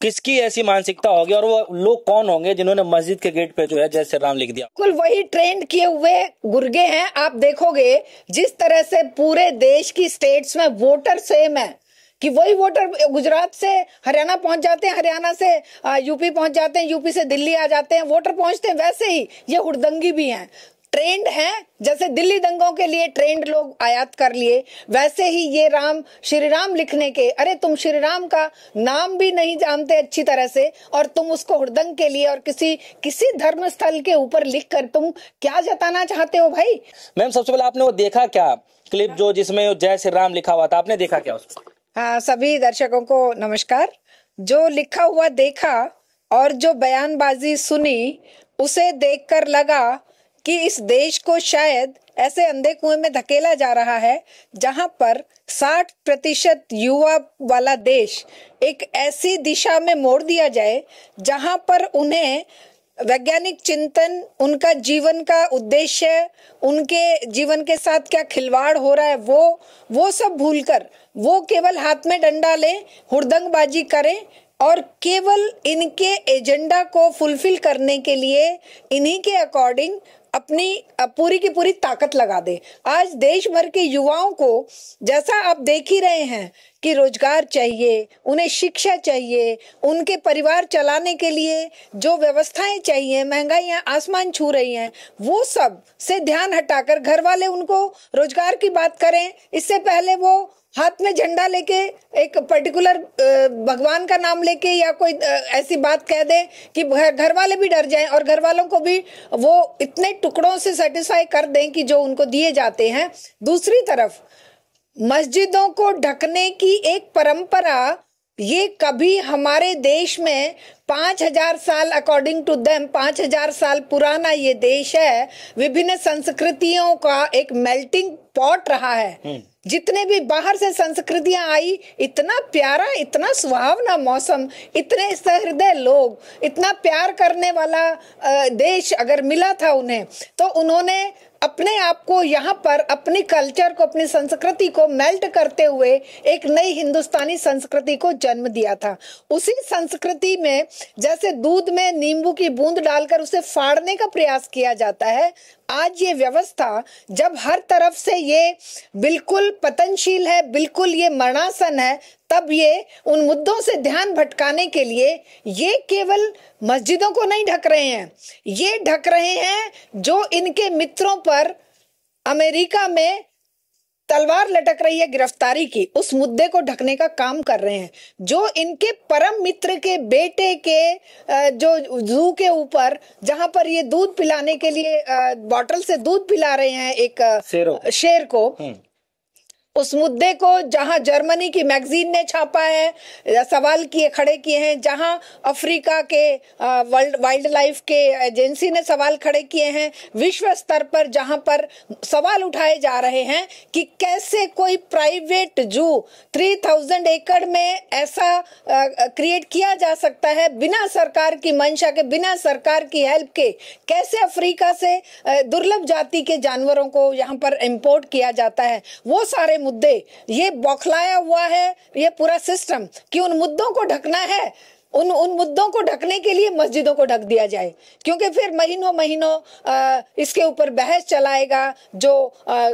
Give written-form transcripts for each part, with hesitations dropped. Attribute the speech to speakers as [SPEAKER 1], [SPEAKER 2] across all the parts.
[SPEAKER 1] किसकी ऐसी मानसिकता होगी और वो लोग कौन होंगे जिन्होंने मस्जिद के गेट पे जो है जय श्री राम लिख दिया?
[SPEAKER 2] बिल्कुल वही ट्रेंड किए हुए गुर्गे हैं। आप देखोगे जिस तरह से पूरे देश की स्टेट्स में वोटर सेम है कि वही वोटर गुजरात से हरियाणा पहुंच जाते हैं, हरियाणा से यूपी पहुंच जाते हैं, यूपी से दिल्ली आ जाते हैं, वोटर पहुंचते हैं। वैसे ही ये हुड़दंगी भी हैं, ट्रेंड है। जैसे दिल्ली दंगों के लिए ट्रेंड लोग आयात कर लिए, वैसे ही ये राम श्री राम लिखने के, अरे तुम श्री राम का नाम भी नहीं जानते अच्छी तरह से और तुम उसको हुड़दंग के लिए और किसी धर्म स्थल के ऊपर लिखकर तुम क्या जताना चाहते हो भाई?
[SPEAKER 1] मैम सबसे पहले आपने वो देखा क्या क्लिप जो जिसमें जय श्री राम लिखा हुआ था, आपने देखा क्या उसको?
[SPEAKER 2] हाँ, सभी दर्शकों को नमस्कार। जो लिखा हुआ देखा और जो बयानबाजी सुनी उसे देखकर लगा कि इस देश को शायद ऐसे अंधे कुएं में धकेला जा रहा है जहां पर 60% युवा वाला देश एक ऐसी दिशा में मोड़ दिया जाए जहां पर उन्हें वैज्ञानिक चिंतन, उनका जीवन का उद्देश्य, उनके जीवन के साथ क्या खिलवाड़ हो रहा है वो सब भूलकर वो केवल हाथ में डंडा लें, हुड़दंगबाजी करें और केवल इनके एजेंडा को फुलफिल करने के लिए इन्हीं के अकॉर्डिंग अपनी पूरी की पूरी ताकत लगा दे। आज देश भर के युवाओं को जैसा आप देख ही रहे हैं कि रोजगार चाहिए, उन्हें शिक्षा चाहिए, उनके परिवार चलाने के लिए जो व्यवस्थाएं चाहिए, महंगाइयां आसमान छू रही हैं, वो सब से ध्यान हटाकर घर वाले उनको रोजगार की बात करें, इससे पहले वो हाथ में झंडा लेके एक पर्टिकुलर भगवान का नाम लेके या कोई ऐसी बात कह दे कि घर वाले भी डर जाएं और घर वालों को भी वो इतने टुकड़ों से सेटिस्फाई कर दें कि जो उनको दिए जाते हैं। दूसरी तरफ मस्जिदों को ढकने की एक परंपरा, ये कभी हमारे देश में 5000 साल, अकॉर्डिंग टू देम 5000 साल पुराना ये देश है, विभिन्न संस्कृतियों का एक मेल्टिंग पॉट रहा है। जितने भी बाहर से संस्कृतियां आई, इतना प्यारा, इतना सुहावना मौसम, इतने सहृदय लोग, इतना प्यार करने वाला देश अगर मिला था उन्हें, तो उन्होंने अपने आप को यहाँ पर अपनी कल्चर को, अपनी संस्कृति को मेल्ट करते हुए एक नई हिंदुस्तानी संस्कृति को जन्म दिया था। उसी संस्कृति में जैसे दूध में नींबू की बूंद डालकर उसे फाड़ने का प्रयास किया जाता है, आज ये व्यवस्था जब हर तरफ से ये बिल्कुल पतनशील है, बिल्कुल ये मरणासन है, तब ये उन मुद्दों से ध्यान भटकाने के लिए ये केवल मस्जिदों को नहीं ढक रहे हैं, ये ढक रहे हैं जो इनके मित्रों पर अमेरिका में तलवार लटक रही है गिरफ्तारी की, उस मुद्दे को ढकने का काम कर रहे हैं। जो इनके परम मित्र के बेटे के जो जू के ऊपर, जहां पर ये दूध पिलाने के लिए बॉटल से दूध पिला रहे हैं एक शेर को, उस मुद्दे को जहां जर्मनी की मैगजीन ने छापा है, सवाल खड़े किए हैं, जहां अफ्रीका के वाइल्ड लाइफ के एजेंसी ने सवाल खड़े किए हैं, विश्व स्तर पर जहां पर सवाल उठाए जा रहे हैं कि कैसे कोई प्राइवेट जू 3000 एकड़ में ऐसा क्रिएट किया जा सकता है बिना सरकार की मंशा के, बिना सरकार की हेल्प के। कैसे अफ्रीका से दुर्लभ जाति के जानवरों को यहाँ पर इंपोर्ट किया जाता है। वो सारे मुद्दे, ये बौखलाया हुआ है ये पूरा सिस्टम कि उन मुद्दों को ढकना है। उन मुद्दों को ढकने के लिए मस्जिदों को ढक दिया जाए, क्योंकि फिर महीनों इसके ऊपर बहस चलाएगा। जो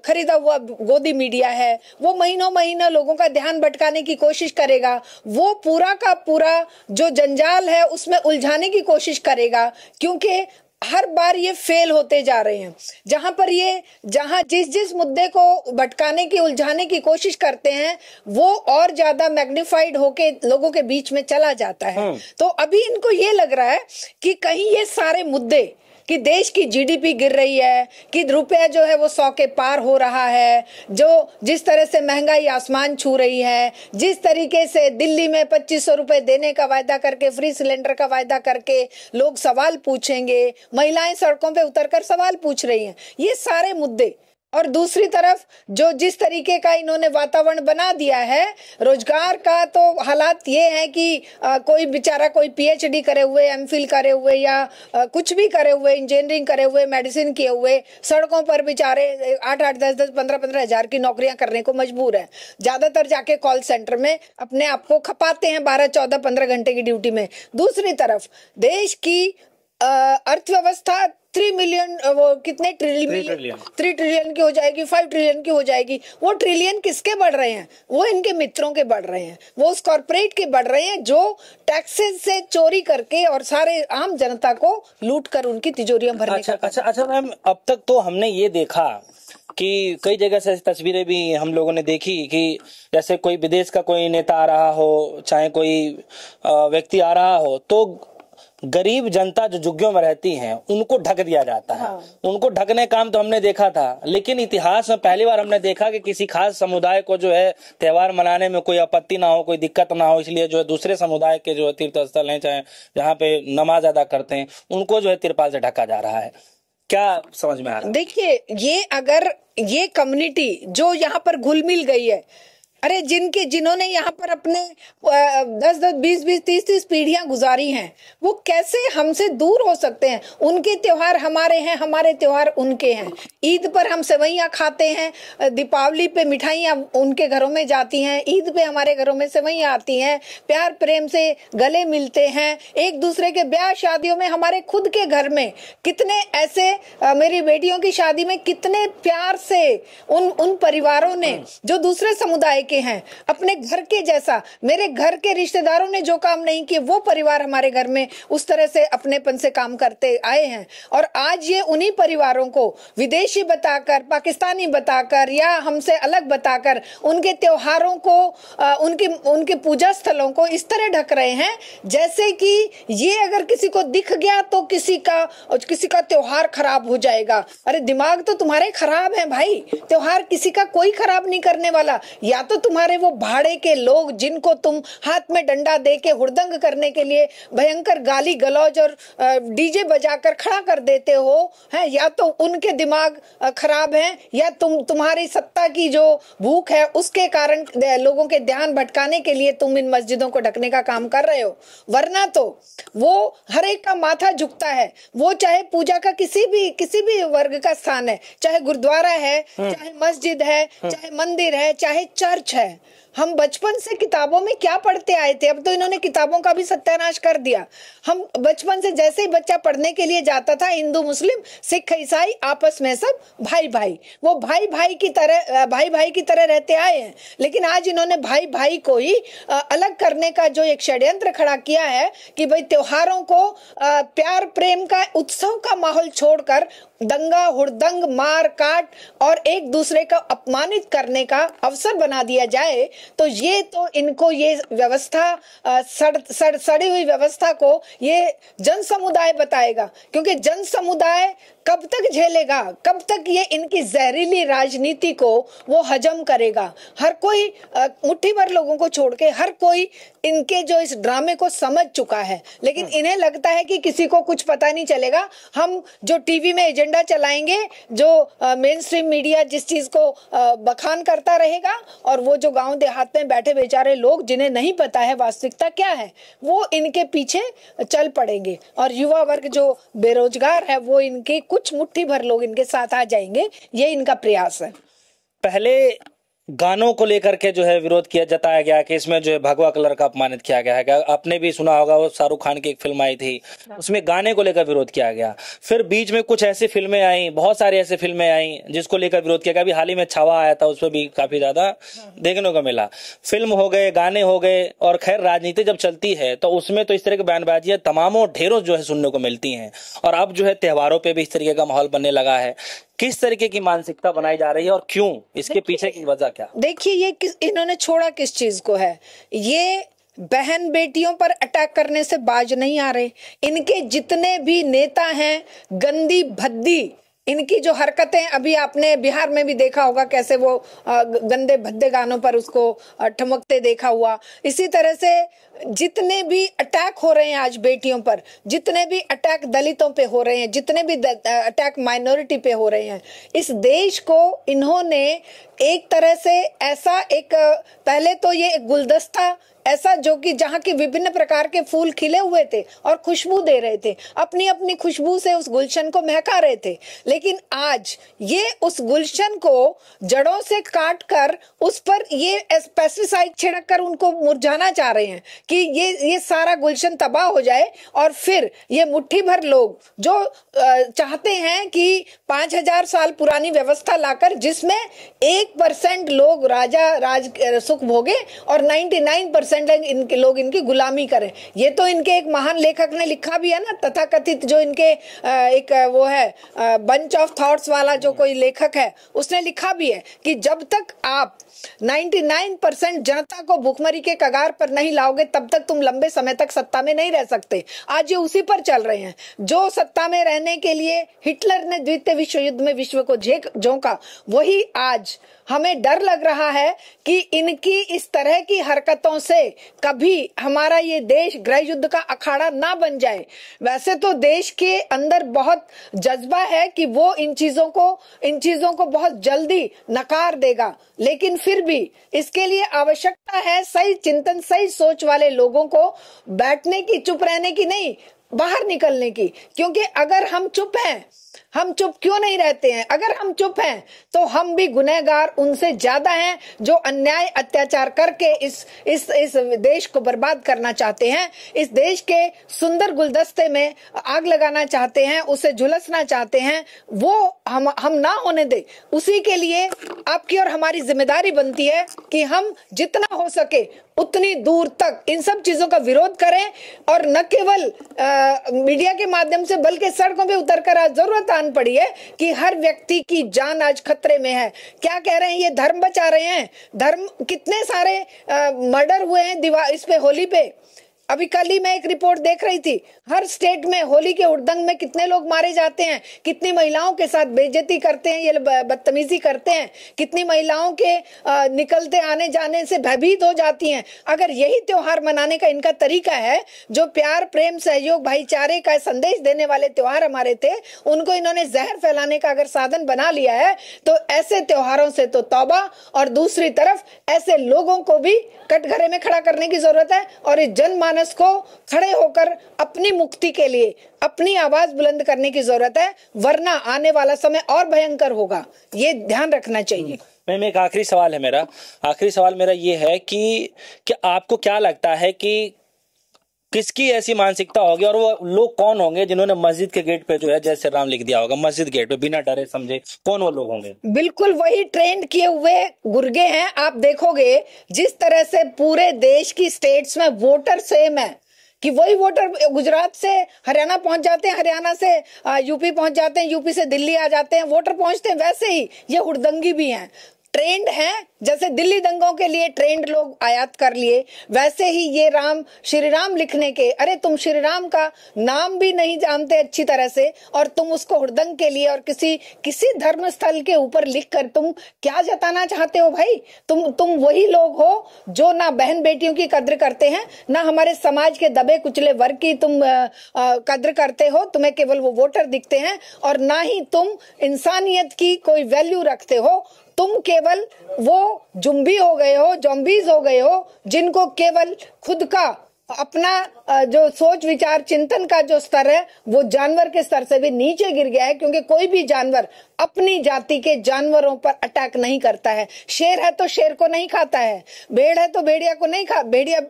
[SPEAKER 2] खरीदा हुआ गोदी मीडिया है वो महीनों लोगों का ध्यान भटकाने की कोशिश करेगा, वो पूरा का पूरा जो जंजाल है उसमें उलझाने की कोशिश करेगा, क्योंकि हर बार ये फेल होते जा रहे हैं। जहां जिस मुद्दे को भटकाने की, उलझाने की कोशिश करते हैं, वो और ज्यादा मैग्निफाइड होके लोगों के बीच में चला जाता है। तो अभी इनको ये लग रहा है कि कहीं ये सारे मुद्दे कि देश की जीडीपी गिर रही है, कि रुपया जो है वो 100 के पार हो रहा है, जो जिस तरह से महंगाई आसमान छू रही है, जिस तरीके से दिल्ली में 2500 रुपए देने का वायदा करके, फ्री सिलेंडर का वायदा करके लोग सवाल पूछेंगे, महिलाएं सड़कों पे उतरकर सवाल पूछ रही हैं, ये सारे मुद्दे और दूसरी तरफ जो जिस तरीके का इन्होंने वातावरण बना दिया है रोजगार का, तो हालात ये है कि कोई बेचारा कोई पीएचडी करे हुए, एमफिल करे हुए या कुछ भी करे हुए, इंजीनियरिंग करे हुए, मेडिसिन किए हुए, सड़कों पर बेचारे 8-8, 10-10, 15-15 हजार की नौकरियां करने को मजबूर है। ज्यादातर जाके कॉल सेंटर में अपने आप को खपाते हैं 12, 14, 15 घंटे की ड्यूटी में। दूसरी तरफ देश की अर्थव्यवस्था 3 मिलियन, वो कितने ट्रिलियन 3 ट्रिलियन की हो जाएगी, 5 ट्रिलियन की हो जाएगी। वो ट्रिलियन किसके बढ़ रहे हैं? वो इनके मित्रों के बढ़ रहे हैं, वो उस कॉर्पोरेट के बढ़ रहे हैं जो टैक्सेस से चोरी करके और सारे आम जनता को लूट कर उनकी तिजोरियां भरने का।
[SPEAKER 1] अच्छा मैम, अब तक तो हमने ये देखा कि कई जगह से ऐसी तस्वीरें भी हम लोगों ने देखी कि जैसे कोई विदेश का कोई नेता आ रहा हो, चाहे कोई व्यक्ति आ रहा हो, तो गरीब जनता जो झुग्गियों में रहती हैं उनको ढक दिया जाता है। हाँ। उनको ढकने काम तो हमने देखा था, लेकिन इतिहास में पहली बार हमने देखा कि किसी खास समुदाय को जो है त्योहार मनाने में कोई आपत्ति ना हो, कोई दिक्कत ना हो, इसलिए जो है दूसरे समुदाय के जो तीर्थ स्थल हैं, चाहे जहाँ पे नमाज अदा करते हैं, उनको जो है तिरपाल से ढका जा रहा है। क्या समझ में आ रहा है?
[SPEAKER 2] देखिए, ये अगर ये कम्युनिटी जो यहाँ पर घुल मिल गई है, अरे जिन्होंने यहाँ पर अपने 10-10, 20-20, 30-30 पीढ़ियां गुजारी हैं, वो कैसे हमसे दूर हो सकते हैं? उनके त्योहार हमारे हैं, हमारे त्योहार उनके हैं। ईद पर हम सेवैयां खाते हैं, दीपावली पे मिठाइयां उनके घरों में जाती हैं, ईद पे हमारे घरों में सेवैयां आती हैं, प्यार प्रेम से गले मिलते हैं एक दूसरे के। ब्याह शादियों में हमारे खुद के घर में कितने ऐसे, मेरी बेटियों की शादी में कितने प्यार से उन परिवारों ने जो दूसरे समुदाय के हैं, अपने घर के जैसा, मेरे घर के रिश्तेदारों ने जो काम नहीं किए वो परिवार हमारे घर में उस तरह से अपनेपन से काम करते आए हैं। और आज ये उन्हीं परिवारों को विदेशी बताकर, पाकिस्तानी बताकर या हमसे अलग बताकर उनके त्योहारों को, उनके पूजा स्थलों को इस तरह ढक रहे हैं जैसे कि ये अगर किसी को दिख गया तो किसी का त्योहार खराब हो जाएगा। अरे दिमाग तो तुम्हारे खराब है भाई, त्योहार किसी का कोई खराब नहीं करने वाला। या तो तुम्हारे वो भाड़े के लोग जिनको तुम हाथ में डंडा दे के हुड़दंग करने के लिए भयंकर गाली गलौज और डीजे बजाकर खड़ा कर देते हो, है, या तो उनके दिमाग खराब हैं, या तुम्हारी सत्ता की जो भूख है उसके कारण लोगों के ध्यान भटकाने के लिए तुम इन मस्जिदों को ढकने का काम कर रहे हो। वरना तो वो हर एक का माथा झुकता है, वो चाहे पूजा का किसी भी वर्ग का स्थान है, चाहे गुरुद्वारा है, चाहे मस्जिद है, चाहे मंदिर है, चाहे चर्च है। हम बचपन से किताबों में क्या पढ़ते आए थे, अब तो इन्होंने किताबों का भी सत्यानाश कर दिया। हम बचपन से जैसे ही बच्चा पढ़ने के लिए जाता था, हिंदू मुस्लिम सिख ईसाई आपस में सब भाई भाई, वो भाई भाई की तरह रहते आए हैं। लेकिन आज इन्होंने भाई भाई को ही अलग करने का जो एक षड्यंत्र खड़ा किया है कि भाई त्योहारों को प्यार प्रेम का उत्सव का माहौल छोड़कर दंगा हुड़दंग मार काट और एक दूसरे का अपमानित करने का अवसर बना दिया जाए, तो ये तो इनको ये व्यवस्था सड़ी हुई व्यवस्था को ये जन समुदाय बताएगा। क्योंकि जन समुदाय कब तक झेलेगा, कब तक ये इनकी जहरीली राजनीति को वो हजम करेगा? हर कोई मुट्ठी भर लोगों को छोड़ के हर कोई इनके जो इस ड्रामे को समझ चुका है, लेकिन इन्हें लगता है कि किसी को कुछ पता नहीं चलेगा। हम जो टीवी में एजेंडा चलाएंगे, जो मेन स्ट्रीम मीडिया जिस चीज को बखान करता रहेगा, और वो जो गांव देहात में बैठे बेचारे लोग जिन्हें नहीं पता है वास्तविकता क्या है, वो इनके पीछे चल पड़ेंगे। और युवा वर्ग जो बेरोजगार है वो इनके कुछ मुट्ठी भर लोग इनके साथ आ जाएंगे, ये इनका प्रयास है।
[SPEAKER 1] पहले गानों को लेकर के जो है विरोध किया जताया गया कि इसमें जो है भगवा कलर का अपमानित किया गया है। आपने भी सुना होगा, वो शाहरुख खान की एक फिल्म आई थी, उसमें गाने को लेकर विरोध किया गया। फिर बीच में कुछ ऐसी फिल्में आई, बहुत सारी ऐसी फिल्में आई जिसको लेकर विरोध किया गया। अभी हाल ही में छावा आया था, उसमें भी काफी ज्यादा देखने को मिला। फिल्म हो गए, गाने हो गए, और खैर राजनीति जब चलती है तो उसमें तो इस तरह की बयानबाजियां तमामों ढेरों जो है सुनने को मिलती हैं। और अब जो है त्योहारों पे भी इस तरीके का माहौल बनने लगा है। किस तरीके की मानसिकता बनाई जा रही है और क्यों, इसके पीछे की वजह क्या?
[SPEAKER 2] देखिए, ये इन्होंने छोड़ा किस चीज को है? ये बहन बेटियों पर अटैक करने से बाज नहीं आ रहे। इनके जितने भी नेता हैं, गंदी भद्दी इनकी जो हरकतें, अभी आपने बिहार में भी देखा होगा कैसे वो गंदे भद्दे गानों पर उसको ठमकते देखा हुआ। इसी तरह से जितने भी अटैक हो रहे हैं आज बेटियों पर, जितने भी अटैक दलितों पे हो रहे हैं, जितने भी अटैक माइनॉरिटी पे हो रहे हैं, इस देश को इन्होंने एक तरह से ऐसा एक, पहले तो ये एक गुलदस्ता ऐसा जो कि जहाँ की विभिन्न प्रकार के फूल खिले हुए थे और खुशबू दे रहे थे, अपनी अपनी खुशबू से उस गुलशन को महका रहे थे, लेकिन आज ये उस गुलशन को जड़ों से काट कर उस पर ये पेस्टिसाइड छिड़क कर उनको मुरझाना चाह रहे हैं कि ये सारा गुलशन तबाह हो जाए। और फिर ये मुट्ठी भर लोग जो चाहते हैं कि 5000 साल पुरानी व्यवस्था लाकर जिसमें 1% लोग राज सुख भोगे और 99% इनके लोग इनकी गुलामी करें। ये तो इनके एक महान लेखक ने लिखा भी है ना, तथाकथित जो इनके एक वो है बंच ऑफ थॉट्स वाला जो कोई लेखक है, उसने लिखा भी है कि जब तक आप 99% जनता को भूखमरी के कगार पर नहीं लाओगे तब तक तुम लंबे समय तक सत्ता में नहीं रह सकते। आज ये उसी पर चल रहे हैं। जो सत्ता में रहने के लिए हिटलर ने द्वितीय विश्व युद्ध में विश्व को झोंका, वही आज हमें डर लग रहा है कि इनकी इस तरह की हरकतों से कभी हमारा ये देश गृह युद्ध का अखाड़ा ना बन जाए। वैसे तो देश के अंदर बहुत जज्बा है कि वो इन चीजों को बहुत जल्दी नकार देगा, लेकिन फिर भी इसके लिए आवश्यकता है सही चिंतन, सही सोच वाले लोगों को बैठने की, चुप रहने की नहीं, बाहर निकलने की। क्योंकि अगर हम चुप हैं, हम चुप क्यों नहीं रहते हैं? अगर हम चुप हैं तो हम भी गुनहगार उनसे ज्यादा हैं जो अन्याय अत्याचार करके इस देश को बर्बाद करना चाहते हैं, इस देश के सुंदर गुलदस्ते में आग लगाना चाहते हैं, उसे झुलसना चाहते हैं। वो हम ना होने दे। उसी के लिए आपकी और हमारी जिम्मेदारी बनती है कि हम जितना हो सके उतनी दूर तक इन सब चीजों का विरोध करें और न केवल मीडिया के माध्यम से बल्कि सड़कों पे उतरकर आज जरूरत आन पड़ी है कि हर व्यक्ति की जान आज खतरे में है। क्या कह रहे हैं? ये धर्म बचा रहे हैं। धर्म, कितने सारे मर्डर हुए हैं इस पे, होली पे। अभी कल ही मैं एक रिपोर्ट देख रही थी, हर स्टेट में होली के हुड़दंग में कितने लोग मारे जाते हैं, कितनी महिलाओं के साथ बेइज्जती करते हैं, ये बदतमीजी करते हैं, कितनी महिलाओं के निकलते आने जाने से भयभीत हो जाती हैं। अगर यही त्योहार मनाने का इनका तरीका है, जो प्यार, प्रेम, सहयोग, भाईचारे का संदेश देने वाले त्योहार हमारे थे, उनको इन्होंने जहर फैलाने का अगर साधन बना लिया है, तो ऐसे त्योहारों से तो तौबा। और दूसरी तरफ ऐसे लोगों को भी कटघरे में खड़ा करने की जरूरत है और इस जनमानस को खड़े होकर अपनी मुक्ति के लिए अपनी आवाज बुलंद करने की जरूरत है, वरना आने वाला समय और भयंकर होगा। ये ध्यान रखना चाहिए।
[SPEAKER 1] मैम, एक आखिरी सवाल है मेरा। आखिरी सवाल मेरा ये है कि आपको क्या लगता है कि किसकी ऐसी मानसिकता होगी और वो लोग कौन होंगे जिन्होंने मस्जिद के गेट पे जो है जय श्री राम लिख दिया होगा, मस्जिद गेट पे बिना डरे समझे? कौन वो लोग होंगे?
[SPEAKER 2] बिल्कुल वही ट्रेंड किए हुए गुर्गे हैं। आप देखोगे जिस तरह से पूरे देश की स्टेट्स में वोटर सेम है कि वही वोटर गुजरात से हरियाणा पहुंच जाते हैं, हरियाणा से यूपी पहुंच जाते हैं, यूपी से दिल्ली आ जाते हैं, वोटर पहुंचते हैं। वैसे ही ये हुड़दंगी भी हैं, ट्रेंड है। जैसे दिल्ली दंगों के लिए ट्रेंड लोग आयात कर लिए, वैसे ही ये श्री राम लिखने के, अरे तुम श्री राम का नाम भी नहीं जानते अच्छी तरह से और तुम उसको हुड़दंग के लिए और किसी धर्म स्थल के ऊपर लिखकर तुम क्या जताना चाहते हो भाई? तुम वही लोग हो जो ना बहन बेटियों की कद्र करते हैं, ना हमारे समाज के दबे कुचले वर्ग की तुम कद्र करते हो। तुम्हें केवल वो वोटर दिखते हैं और ना ही तुम इंसानियत की कोई वैल्यू रखते हो। तुम केवल वो जुम्बी हो गए हो, जॉम्बीज हो गए हो, जिनको केवल खुद का अपना जो सोच विचार चिंतन का जो स्तर है वो जानवर के स्तर से भी नीचे गिर गया है। क्योंकि कोई भी जानवर अपनी जाति के जानवरों पर अटैक नहीं करता है। शेर है तो शेर को नहीं खाता है, भेड़ है तो भेड़िया को नहीं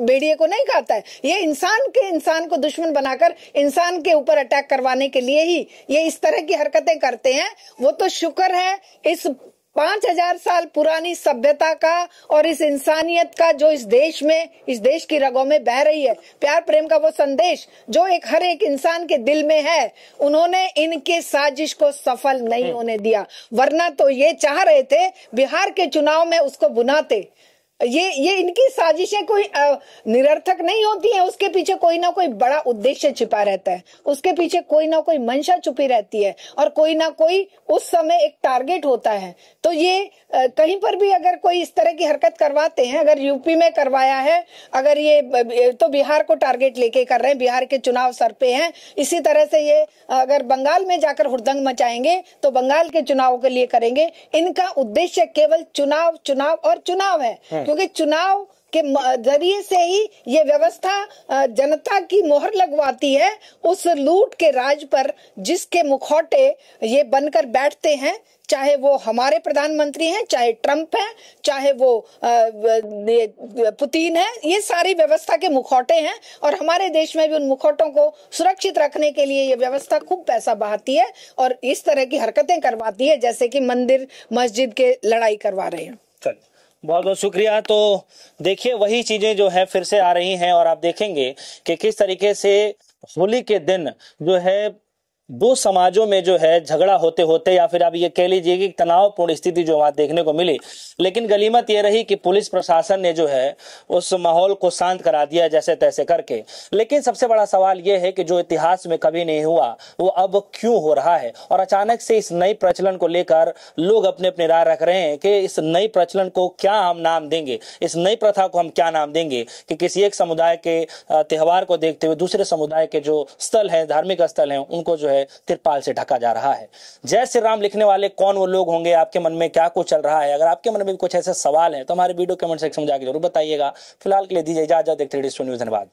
[SPEAKER 2] भेड़िए को नहीं खाता है। ये इंसान को दुश्मन बनाकर इंसान के ऊपर अटैक करवाने के लिए ही ये इस तरह की हरकतें करते हैं। वो तो शुक्र है इस 5000 साल पुरानी सभ्यता का और इस इंसानियत का जो इस देश की रगों में बह रही है, प्यार प्रेम का वो संदेश जो हर एक इंसान के दिल में है, उन्होंने इनके साजिश को सफल नहीं होने दिया। वरना तो ये चाह रहे थे बिहार के चुनाव में उसको भुनाते, ये इनकी साजिशें कोई निरर्थक नहीं होती हैं, उसके पीछे कोई ना कोई बड़ा उद्देश्य छिपा रहता है, उसके पीछे कोई ना कोई मंशा छुपी रहती है और कोई ना कोई उस समय एक टारगेट होता है। तो ये कहीं पर भी अगर कोई इस तरह की हरकत करवाते हैं, अगर यूपी में करवाया है, अगर ये तो बिहार को टारगेट लेके कर रहे हैं, बिहार के चुनाव सर पे हैं, इसी तरह से ये अगर बंगाल में जाकर हुड़दंग मचाएंगे तो बंगाल के चुनाव के लिए करेंगे। इनका उद्देश्य केवल चुनाव चुनाव और चुनाव है, क्योंकि चुनाव के जरिए से ही ये व्यवस्था जनता की मोहर लगवाती है उस लूट के राज पर, जिसके मुखौटे ये बनकर बैठते हैं, चाहे वो हमारे प्रधानमंत्री हैं, चाहे ट्रंप हैं, चाहे वो पुतिन है। ये सारी व्यवस्था के मुखौटे हैं और हमारे देश में भी उन मुखौटों को सुरक्षित रखने के लिए ये व्यवस्था खूब पैसा बहाती है और इस तरह की हरकतें करवाती है, जैसे कि मंदिर मस्जिद के लड़ाई करवा रहे हैं।
[SPEAKER 1] बहुत बहुत शुक्रिया। तो देखिए वही चीजें जो है फिर से आ रही हैं और आप देखेंगे कि किस तरीके से होली के दिन जो है दो समाजों में जो है झगड़ा होते होते या फिर आप ये कह लीजिए कि तनावपूर्ण स्थिति जो वहां देखने को मिली, लेकिन गनीमत ये रही कि पुलिस प्रशासन ने जो है उस माहौल को शांत करा दिया जैसे तैसे करके। लेकिन सबसे बड़ा सवाल ये है कि जो इतिहास में कभी नहीं हुआ वो अब क्यों हो रहा है और अचानक से इस नई प्रचलन को लेकर लोग अपने अपने राय रख रहे हैं कि इस नई प्रचलन को क्या हम नाम देंगे, इस नई प्रथा को हम क्या नाम देंगे कि किसी एक समुदाय के त्योहार को देखते हुए दूसरे समुदाय के जो स्थल है, धार्मिक स्थल है, उनको जो है तिरपाल से ढका जा रहा है। जय श्री राम लिखने वाले कौन वो लोग होंगे, आपके मन में क्या कुछ चल रहा है? अगर आपके मन में भी कुछ ऐसे सवाल हैं तो हमारे वीडियो कमेंट सेक्शन में जाकर जरूर बताइएगा। फिलहाल के लिए दीजिए इजाजत। देखते रहिए न्यूज़। धन्यवाद।